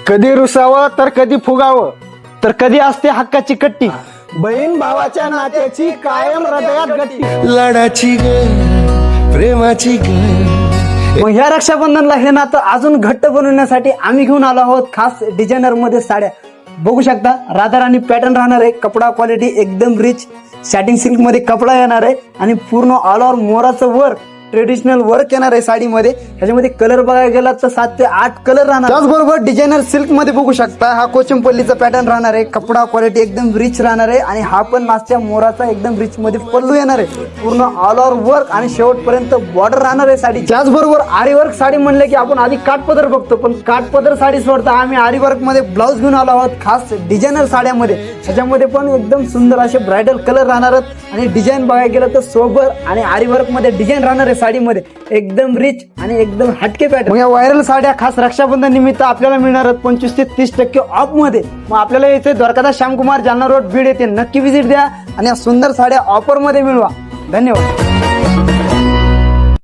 कधी रुसावं तर कधी फुगावं तर कधी असते हक्काची कट्टी. बहीण भावाच्या नात्याची कायम हृदयात गट्टी. लाडाची ग प्रेमाची ग. मग ह्या रक्षाबंधनला हे नातं अजून घट्ट बनवण्यासाठी आम्ही घेऊन आलो आहोत खास डिझायनर मध्ये साड्या. बघू शकता राधाराणी पॅटर्न राहणार आहे. कपडा क्वालिटी एकदम रिच सॅटिन सिल्क मध्ये कपडा येणार आहे आणि पूर्ण ऑल ओव्हर मोराचं वर्क ट्रेडिशनल वर्क येणार आहे साडीमध्ये. ह्याच्यामध्ये कलर बघायला गेला तर 7 ते 8 कलर राहणार. त्याचबरोबर डिझायनर सिल्क मध्ये बघू शकता हा कोचंपल्लीचा पॅटर्न राहणार आहे. कपडा क्वालिटी एकदम रिच राहणार आहे आणि हा पण मागच्या मोराचा एकदम रिच मध्ये पल्लू येणार आहे. पूर्ण ऑल ओव्हर वर्क आणि शेवटपर्यंत बॉर्डर राहणार आहे साडी. त्याचबरोबर आरी वर्क साडी म्हणले की आपण आधी काठपदर बघतो, पण काठपदर साडी सोडता आम्ही आरी वर्क मध्ये ब्लाऊज घेऊन आलो आहोत खास डिझायनर साड्यामध्ये. ह्याच्यामध्ये पण एकदम सुंदर असे ब्रायडल कलर राहणार आहेत आणि डिझाईन बघायला गेलं तर सोबर आणि आरी वर्क मध्ये डिझाईन राहणार आहे साडीमध्ये एकदम रिच आणि एकदम हटके पॅटर्न. या व्हायरल साड्या खास रक्षाबंधन निमित्त आपल्याला मिळणार आहेत 25 ते 30% ऑफ मध्ये. मग आपल्याला इथे द्वारकादास श्यामकुमार जालना रोड बीड येथे नक्की व्हिजिट द्या आणि या सुंदर साड्या ऑफर मध्ये मिळवा. धन्यवाद.